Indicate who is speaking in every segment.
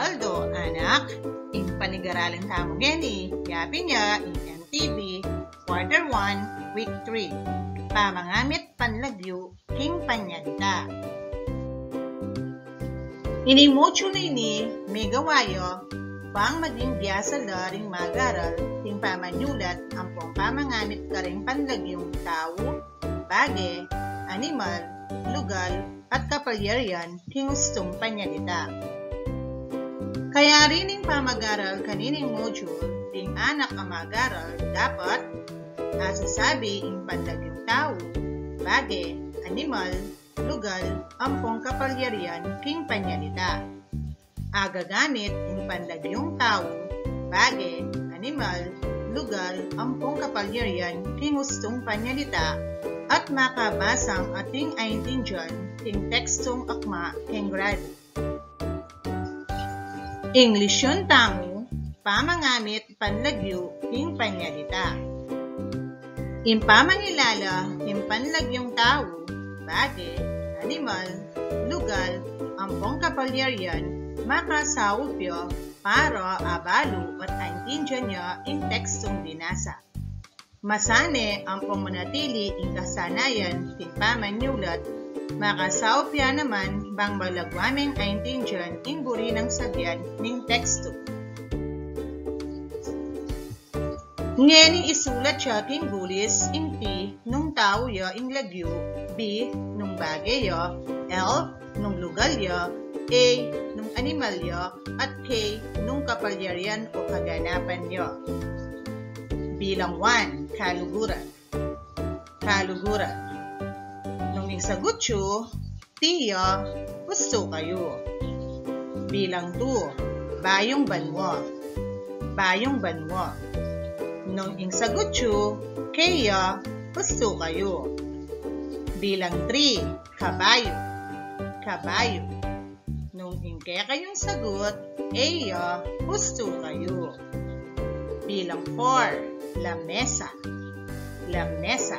Speaker 1: Aldo, anak, ing panigaraling tamo geni, yapi niya ing MTV, Quarter 1, Week 3. Pamangamit panlagyo, king panyadita. Inimocho na ini, may gawayo, pang maging biyasa la ring magaral, ting pamanyulat ang pong pamangamit ka ring panlagyong tao, bagay, animal, lugal, at kapalyarian, ting gustong panyadita. Kaya rin yung pamagaral kanining module, ting anak ang magaral, dapat asasabi yung panlagyong tao, bagay, animal, lugal, ampong kapalyarian, king panyalita. Agagamit yung panlagyong tao, bagay, animal, lugal, ampong kapalyarian, king gustong panyalita, at makabasang ating aintindihan, king tekstong akma, king grado. English yun tamo, pamangamit panlagyo, king panyalita. Impamangilala, king panlagyong tao, bagay, animal, lugal, ampong kapalyarian, makasaupyo, para, abalo, at aintindihan niya in tekstong binasa. Masane, ampong manatili in kasanayan, ting pamanyulat, makasaupya naman, bang balagwaming aintindihan, in buri ng sagyan, ning teksto. Ngeni isulat siya king gulis, ing T, nung tao ya, ing lagyo, B, nung bagay ya, L, nung lugal ya, A, nung animal ya, at K, nung kapalyarian o kaganapan ya. Bilang 1, kaluguran. Kaluguran. Nung isagot siyo, T ya, gusto kayo. Bilang 2, bayong banwa. Bayong banwa. Nung insagot siyo, kaya, gusto kayo. Bilang 3, kabayo. Kabayo. Nung ingke kayong sagot, eya, gusto kayo. Bilang 4, lamesa. Lamesa.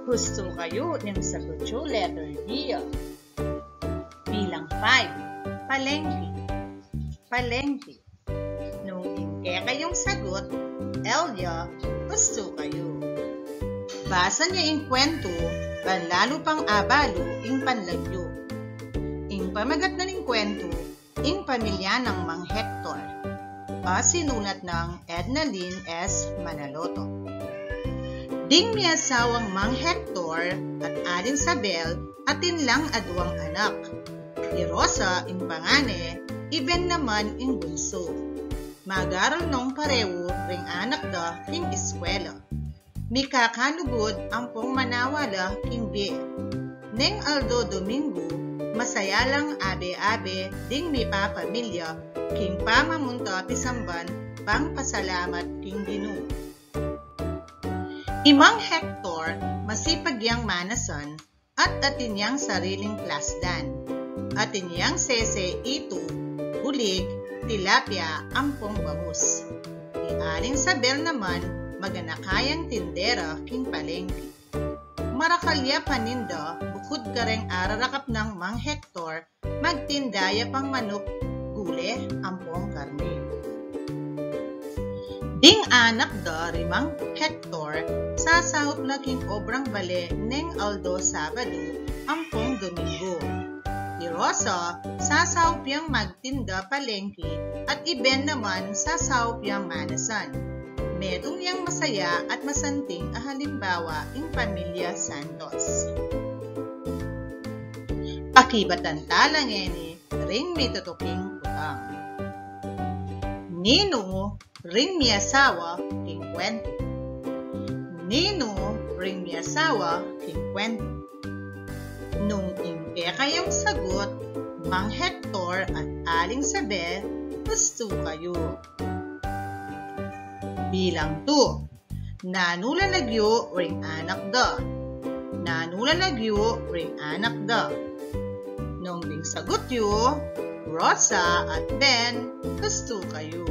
Speaker 1: Gusto kayo ng sagot siyo, letter D. Bilang 5, palengke. Palengke. Nung ingke kayong sagot, Elya, gusto kayo. Basa niya ing kwento, banlalo pang abalo, ing panlagyo. Ing pamagat na ning kwento, ing pamilya ng Mang Hector. Sinulat ng Edna Lynn S. Manaloto. Ding may asawang Mang Hector at Aling Sabel atin lang adwang anak. Ni Rosa ing pangane, iben naman ing bunso. Magaral nung parewo ring anak da king eskwela. Mikakanugod ang pong manawala king B. Neng Aldo Domingo, masaya lang abe-abe ding mi papamilya king pamamunta pisamban pang pasalamat king Ginoo. Imang Hector masipag yang manasan at atin yang sariling plasdan. Atin yang sese ito, bulig, tilapia, ampong bangus. Ni Aling Sabel naman, maganakayang tindera king palengke. Marakalya paninda, bukod kareng ararakap ng Mang Hector, magtindaya pang manok, gule, ampong karne. Ding anak da rimang Hector, sasahop na king obrang bale neng Aldo Sabado, ampong Domingo. Ni Rosa, sasahop yang magtinda palengke at iben naman sasahop yang manasan. Medong yang masaya at masanting halimbawa ing pamilya Santos. Pakibatan talang eni, ring may tutuking putang. Nino, ring may asawa, king kwento. Nino, ring may asawa, king kwento. Nung ingke kayong sagot, Mang Hector at Aling Sabel, gusto kayo. Bilang 2, nanulalagyo ring anak da. Nanulalagyo ring anak da. Nung ding sagot yo, Rosa at Ben, gusto kayo.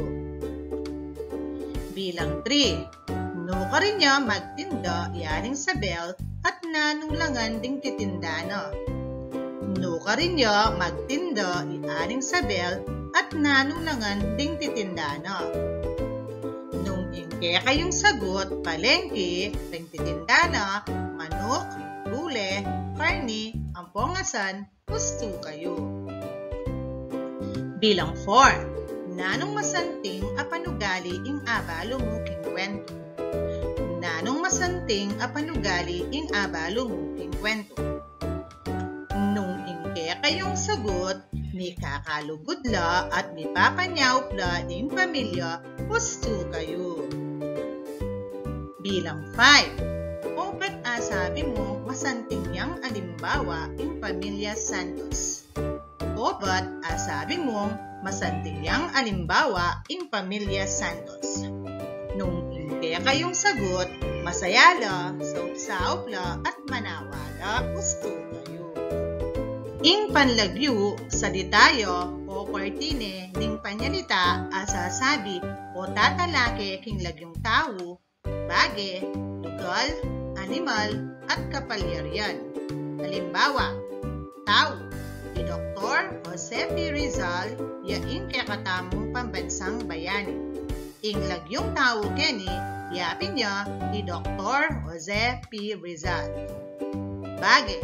Speaker 1: Bilang 3, no ka rin niya magtinda Aling Sabel at nanulangan ding titindana. No ka rin niya magtinda iaring Sabel at nanunangan ding titinda na. Nung ingke kayong sagot palengke ring titinda na manok, gule, karni, ampongasan, gusto kayo. Bilang 4. Nanong masanting apanugali ing abalo mo kingkwento. Nanong masanting apanugali ing abalo mo kingkwento. Nung ingke kayong sagot, may kakalugudla at may papanyawpla ding pamilya, gusto kayo. Bilang 5. O ba't asabi mo masanting yang alimbawa ing pamilya Santos? O ba't asabi mo masanting yang alimbawa ing pamilya Santos? Nung ingke kayong sagot, masayala, saupsaupla at manawala, gusto kayo. Ing panlagyu sa detayo o partine ning panyalita asasabi o tatalake king lagyong tao, bage, lugal, animal at kapalyaryan. Halimbawa, tao, ni Dr. Jose P. Rizal yaing kakatamong pambansang bayani. Ing lagyong tao keni yapin niya ni Dr. Jose P. Rizal. Bage,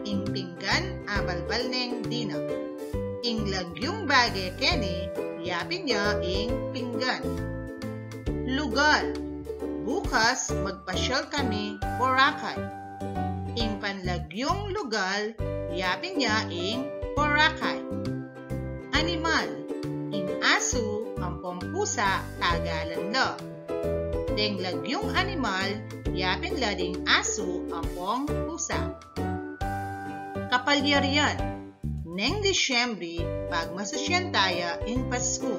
Speaker 1: ing pinggan abalbal neng dina. Ing lagyong bage keni yapin niya ing pinggan. Lugal, bukas magpasyal kami Boracay. Ing panlagyong lugal yapin niya ing Boracay. Animal, ing aso ampong pusa tagalan la. Deng lagyong animal yapin la ding aso ampong pusa. Kapalyaryan, neng Disyembre pagmasasyantaya ing Pasko.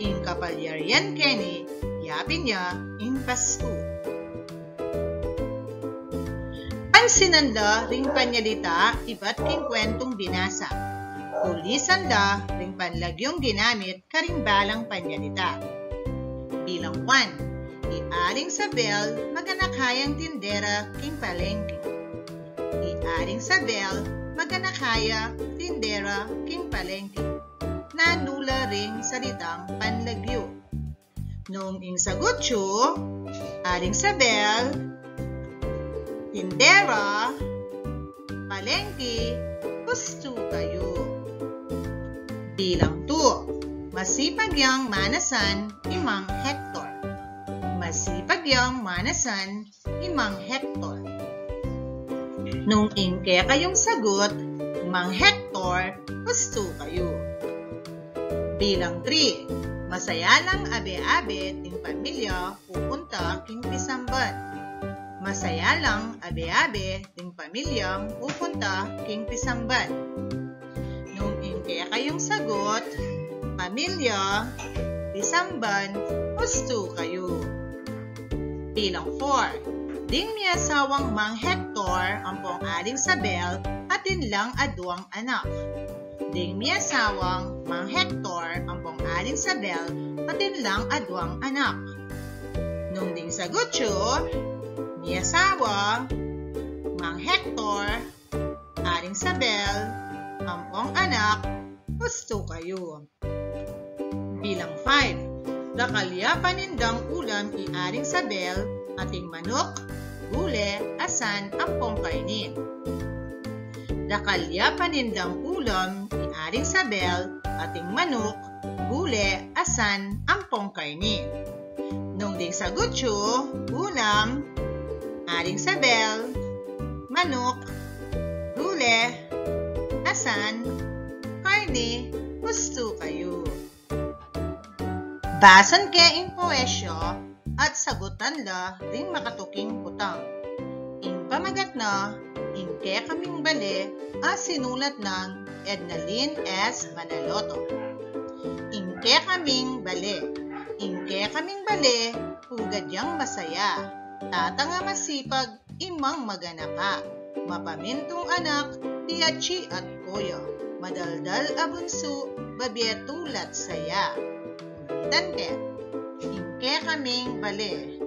Speaker 1: Ing kapalyaryan keni yapin niya ing Pasko. Pansinan la ring panyalita iba't king kwentong binasa. Tulisan la ring panlagyong ginamit karing balang panyalita. Bilang 1. Iaring Sabel maganakayang tindera king palengke. Iaring Sabel maganakaya tindera king palengke. Nanula ring salitang panlagyo. Nung ing sagutyo, aring Sabel, tindera, palengke, gusto kayo. Bilang 2. Masipag yang manasan imang Hector. Masipag yang manasan imang Hector. Nung ingke kayong sagot, Mang Hector, gusto kayo. Bilang 3. Masaya lang abe-abe ting pamilya pupunta king Pisamban. Masaya lang abe-abe ting pamilyang pupunta king Pisamban. Nung ingke kayong sagot, pamilya, Pisamban, gusto kayo. Bilang 4. Ding mi asawang Mang Hector ampong aling Sabel atin lang aduang anak. Ding mi asawang Mang Hector ampong aling Sabel atin lang aduang anak. Nung ding sagutyo, mi asawa, Mang Hector, aling Sabel, ampong anak, gusto kayo. Bilang 5. Dakalya panindang ulam iaring Sabel ating manok, gule, asan, ampong kainin. Dakalya panindang ulam iaring Sabel ating manok, gule, asan, ampong kainin. Nung ding sagutyo, ulam, aring Sabel, manok, gule, asan, karne, gusto kayo. Basan ke ing poesya at sagutan la ring makatuking putang. Ing pamagat na, ingke kaming bale a sinulat ng Ednalyn S. Manaloto. Ingke kaming bale. Ingke kaming bale, hugad yang masaya. Tatanga masipag, imang maganaka. Mapamintong anak, tiyachi at koyo. Madaldal abunso, babietulat saya. Tante, ingke kaming bale.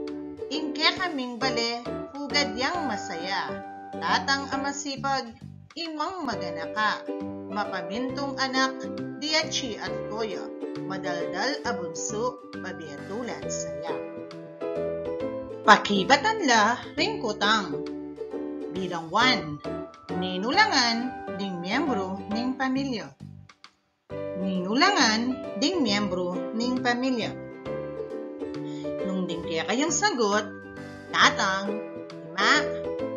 Speaker 1: Ingke kaming bale, hugad yang masaya. Tatang amasipag, imang maganaka, mapamintong anak, diatsi at koya, madaldal abunso, babiatulan saya. Pakibatan la ring kutang. Bilang 1, ninulangan ding miyembro ning pamilya. Ninulangan ding miyembro ning pamilya. Nung din kaya kayong sagot, tatang, ima,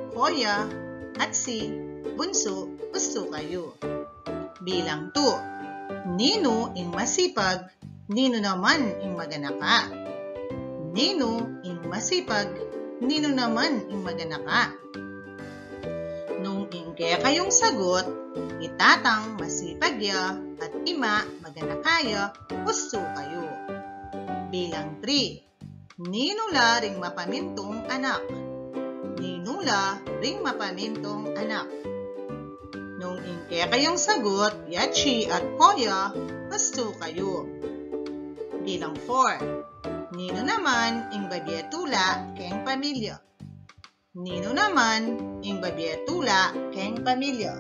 Speaker 1: koya, at si bunso, gusto kayo. Bilang 2, nino ing masipag, nino naman ing maganaka. Nino ing masipag, nino naman ing maganaka. Nung ing kaya kayong sagot, itatang masipag ya at ima maganakaya, gusto kayo. Bilang 3, ninula ring mapamintong anak. Ninula ring mapamintong anak. Nung ing kaya kayong sagot, yatsi at koya, gusto kayo. Bilang 4, nino naman ing babiatula keng pamilya. Nino naman ing babiatula keng pamilya.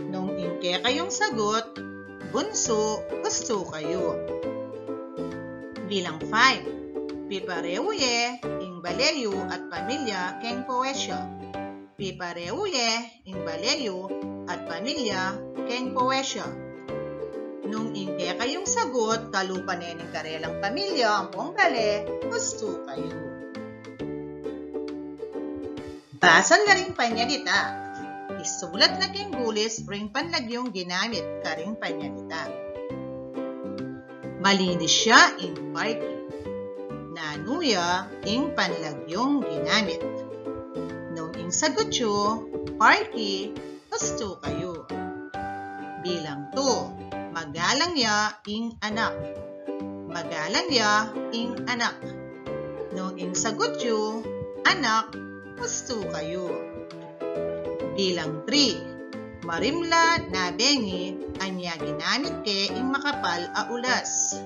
Speaker 1: Nung ing kaya kayong sagot, bunso, gusto kayo. Bilang 5, pipareuye ing baleyo at pamilya keng poesya. Pipareuye ing baleyo at pamilya keng poesya. Nung ing kaya kayong sagot, kalupanen ing karelang pamilya ang ponggale, gusto kayo. Basan na ring panyalita. Isulat na king gulis ring panlagyong ginamit ka ring panyalita. Malinis siya ing party. Nanuya ing panlagyong ginamit. Nung ing sagot yo, party, gusto kayo. Bilang 2, magalang ya ing anak. Magalang ya ing anak. Nung ing sagot yo, anak, gusto kayo. Bilang 3, marimla na bengi anya ginamit ke ing makapal a ulas.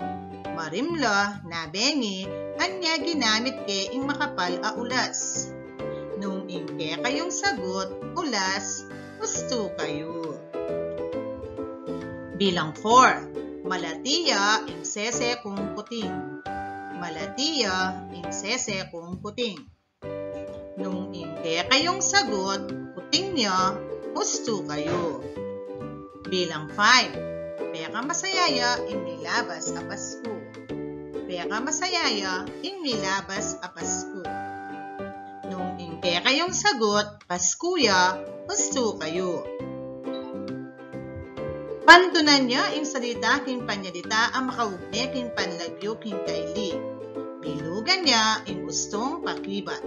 Speaker 1: Marimla na bengi anya ginamit ke ing makapal a ulas. Nung ing ke kayong sagot, ulas, gusto kayo. Bilang 4, malatiya ing sese kung puting. Malatiya ing sese kung puting. Nung ing kaya kayong sagot, puting niya, gusto kayo. Bilang 5, peka masayaya ing nilabas a Pasko. Peka masayaya ing nilabas a Pasko. Nung ing kaya kayong sagot, Paskuya, gusto kayo. Pantunan niya ing salita king panyalita ang makaugne king panlagyo king kaili. Bilugan niya ing gustong pakibat.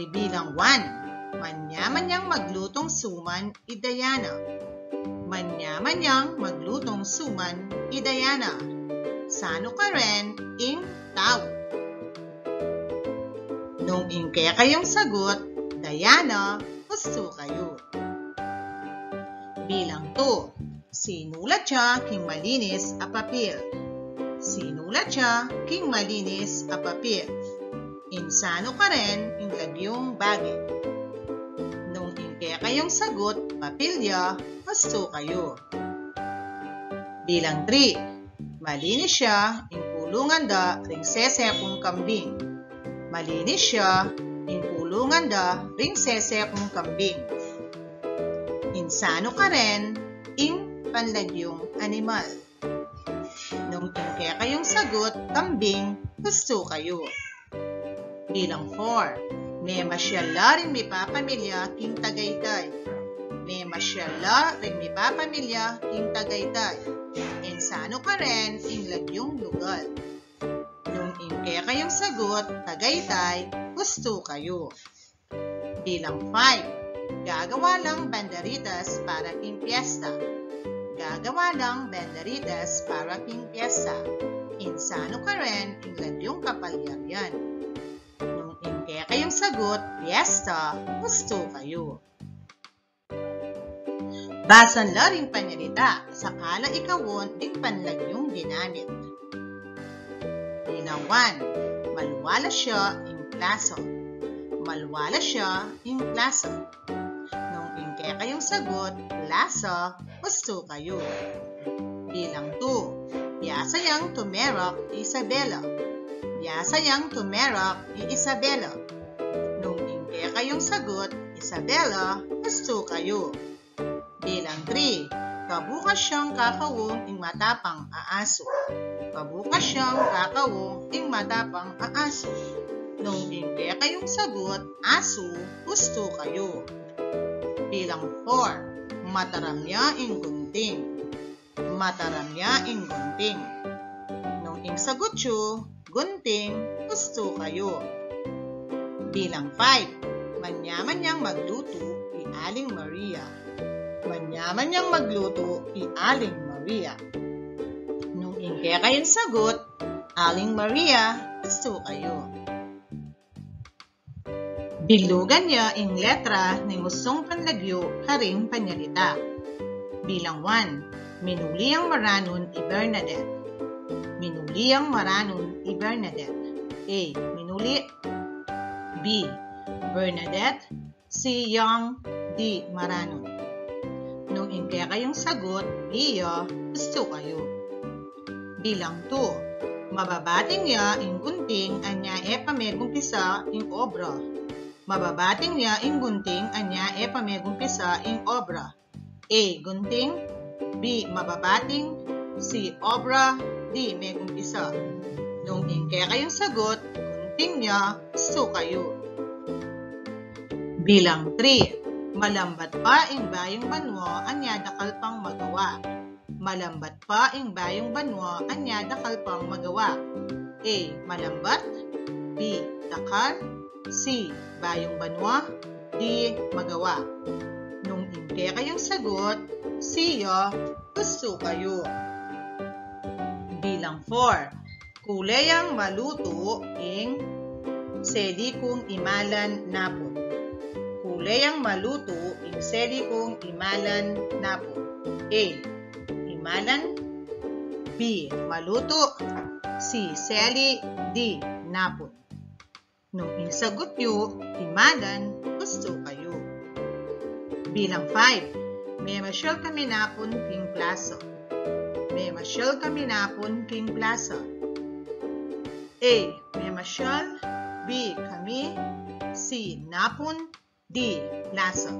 Speaker 1: Bilang 1, manyaman niyang maglutong suman idayana. Manyaman niyang maglutong suman idayana. Sano ka rin ing tao. Nung ing kaya kayong sagot, Dayana, gusto kayo. Bilang 2, sinulat siya king malinis a papel. Sinulat siya king malinis a papel. Insano ka rin ing lagyong bagay. Nung ing kaya kayong sagot, papilya, gusto kayo. Bilang 3, malinis siya ing kulungan da ring sese kung kambing. Malinis siya ing kulungan da ring sese kung kambing. Insano ka rin ing panlagyong animal. Nung ing kaya kayong sagot, kambing, gusto kayo. Bilang 4, may masyala rin may papamilya king Tagaytay. May masyala rin may papamilya king Tagaytay. Insano ka rin ing lagyong lugar. Nung ing kaya kayong sagot, Tagaytay, gusto kayo. Bilang 5, gagawa lang banderitas para king piyesta. Gagawa lang banderitas para king piyesta. Insano ka rin ing lagyong kapalyaryan. Kaya kayong sagot, piyesta, gusto kayo. Basan la ring panyalita, sakala ikawon ding panlagyong ginamit. Bilang 1, malwala siya ing plaso. Malwala siya ing plaso. Nung ing ingke kayong sagot, lasa, gusto kayo. Bilang 2. Biyasayang tumerak, Isabela. Biyasayang tumerak, Isabela. Nung ingke kayong sagot, Isabela, gusto kayo. Bilang 3. Kabukas siyang kakawong ing matapang aaso. Kabukas siyang kakawong ing matapang aaso. Nung ingke kayong sagot, aso, gusto kayo. Bilang 4. Mataramya ing gunting. Mataramya ing gunting. Nung ing sagot yu, gunting, gusto kayo. Bilang 5. Manyaman niyang magluto, Aling Maria. Manyaman niyang magluto, Aling Maria. Nung ingke kayong sagot, Aling Maria, gusto kayo. Bilugan niya ing letra ng gustong panlagyo karing panyalita. Bilang 1. Minuli ang maranon, Bernadette. Minuli ang maranon, Bernadette. A. Minuli. B. Bernadette. C. Young. D. Maranon. Nung ingke kayong sagot, iya, gusto kayo. Bilang 2. Mababating niya ing gunting anya pamegumpisa ing obra. Mababating niya ing gunting anya pamegumpisa ing obra. A. Gunting. B. Mababating. C. Obra. D. Megumpisa. Nung ingke kayong sagot, gunting niya, gusto kayo. Bilang 3. Malambat pa ing bayong banwa anya dakal pang magawa. Malambat pa ing bayong banwa anya dakal pang magawa. A. Malambat. B. Dakal. C. Bayong banwa. D. Magawa. Nung ingke kayong sagot, siya, gusto kayo. Bilang 4. Kulayang maluto ing selikong imalan napon. Kulayang maluto ing selikong imalan napon. A. Imalan. B. Maluto. C. Seli. D. Napon. Nung insagot nyo, imalan, gusto kayo. Bilang 5. May masyal kami napon king plaza. May masyal kami napon king plaza. A. May masyal. B. Kami. C. Napon. D. Plaza.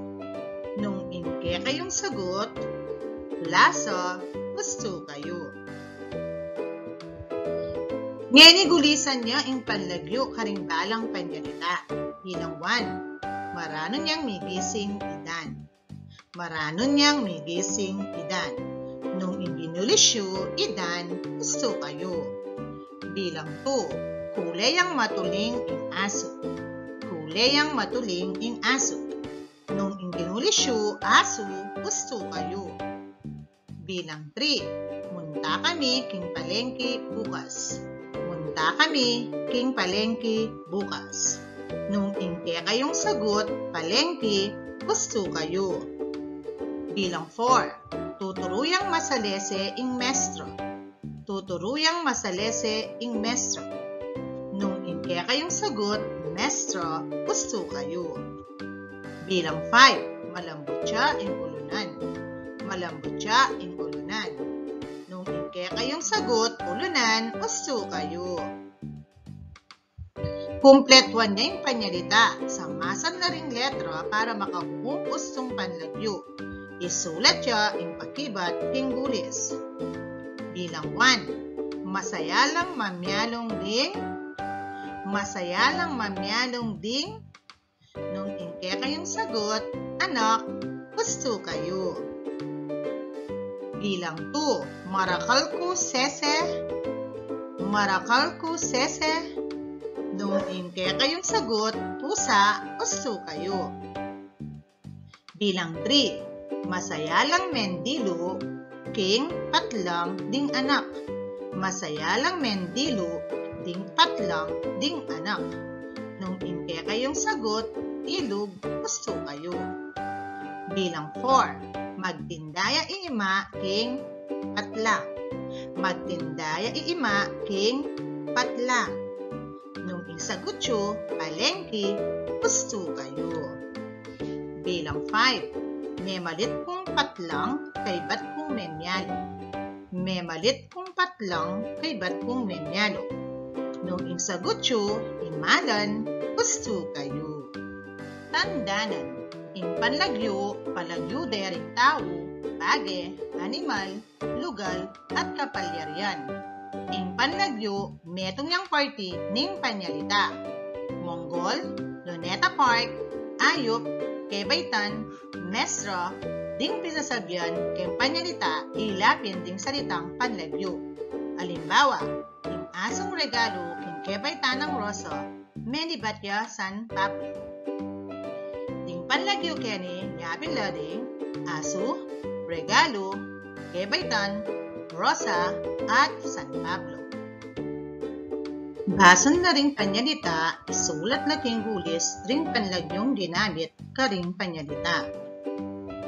Speaker 1: Nung ingke kayong sagot, plaza, gusto kayo. Ngenigulisan niya ing panlagyo karing balang panyalita. Bilang 1. Marano niyang migising idan. Marano niyang migising idan. Nung inginulisyo, idan, gusto kayo. Bilang 2. Kulayang matuling ing aso. Kulayang matuling ing aso. Nung inginulisyo, aso, gusto kayo. Bilang 3. Munta kami king palengke bukas. Munta kami king palengke bukas. Nung ingke kayong sagot, palengke, gusto kayo. Bilang 4. Tuturuyang masalese ing mestro. Tuturuyang masalese ing mestro. Nung ingke kayong sagot, mestro, gusto kayo. Bilang 5. Malambot siya ing ulunan. Malambot siya ing ulunan. Nung ingke kayong sagot, ulunan, gusto kayo. Kumpletuan niya yung panyalita. Samasan na ring letra para makabuhos tong panlagyo. Isulat siya yung pakibat king gulis. Bilang 1. Masaya lang mamyalong ding. Masaya lang mamyalong ding. Nung ingke kayong sagot, anak, gusto kayo. Bilang 2. Marakal ko sese. Marakal ko sese. Nung ingke kayong sagot, pusa, gusto kayo. Bilang 3. Masaya lang mendilo, king patlang ding anak. Masaya lang mendilo, ding patlang ding anak. Nung ingke kayong sagot, ilog, gusto kayo. Bilang 4. Magtindaya iima, king patlang. Magtindaya iima, king patlang. Nung isagot nyo, palengke, gusto kayo. Bilang 5. Memalit kong patlang kay bat kong menyalo. Memalit kong patlang kay bat kong menyalo. Nung insagot yu, imalan, gusto kayo. Tandanan, in panlagyo, palagyo dering tao, bage, animal, lugal, at kapalyarian. In panlagyo, metong yang party ning panyalita. Monggol, Luneta Park, Ayop, Kebaytan, Mesra, ding pinasabyan kay panyalita ilapin ding salitang panlagyo. Alimbawa, in asong regalo king Kebaytan ng Rosa, Menibatya San Pablo. Ding panlagyo keni yapin lading aso, regalo, Kebaytan, Rosa, at San Pablo. Basan na ring panyalita, isulat na king gulis ring panlagyong ginamit ka ring panyalita.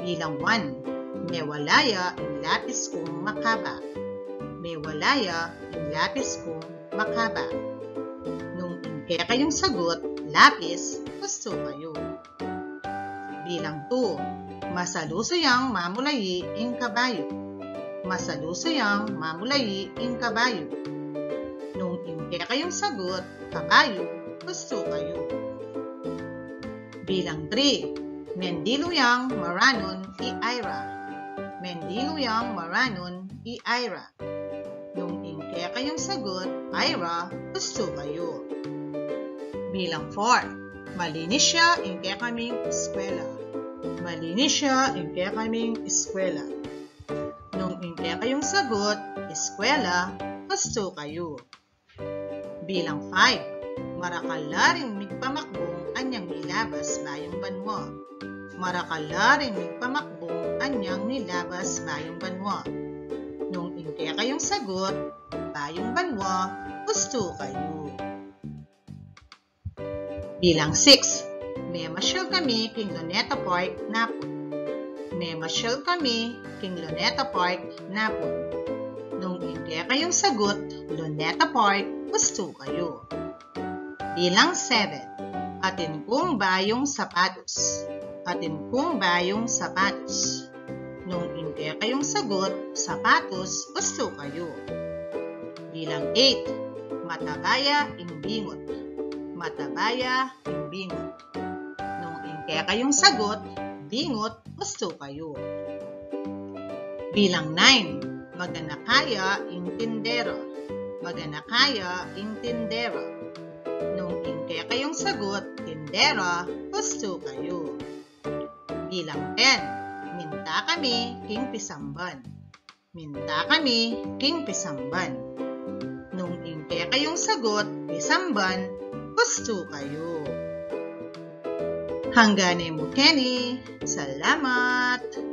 Speaker 1: Bilang 1, mewalaya ang lapis kong makaba. Mewalaya ang lapis kong makaba. Nung inke kayong sagot, lapis, gusto kayo. Bilang 2, masalusuyang mamulayi ing kabayo. Masalusuyang mamulayi ing kabayo. Nung inke kayong sagot, kabayo, gusto kayo. Bilang 3, mendiluyang maranon i Ira. Mendiluyang maranon i Ira. Nung inke kayong sagot, Ira, gusto kayo. Bilang 4, malinis siya inke kaming eskwela. Malinis siya inke kaming eskwela. Nung inke kayong sagot, eskwela, gusto kayo. Bilang 5, marakala ring migpamakbong anyang nilabas bayong banwa. Marakala ring migpamakbong anyang nilabas bayong banwa. Nung inke kayong sagot, bayong banwa, gusto kayo. Bilang 6, memasyal kami king Luneta Park, Napon. Memasyal kami king Luneta Park, Napon. Nung inke kayong sagot, Luneta Park, gusto kayo. Bilang 7, atin kong bayong sapatos. Atin kong bayong sapatos. Nung inke kayong sagot, sapatos, gusto kayo. Bilang 8, matabaya ing bingot. Matabaya ing bingot. Nung inke kayong sagot, bingot, gusto kayo. Bilang 9, maganakaya ing tindero. Maganakaya ing tindera. Nung inke kayong sagot, tindera, gusto kayo. Bilang 10, minta kami king pisamban. Minta kami king pisamban. Nung inke kayong sagot, pisamban, gusto kayo. Hangganin mo, Kenny. Salamat!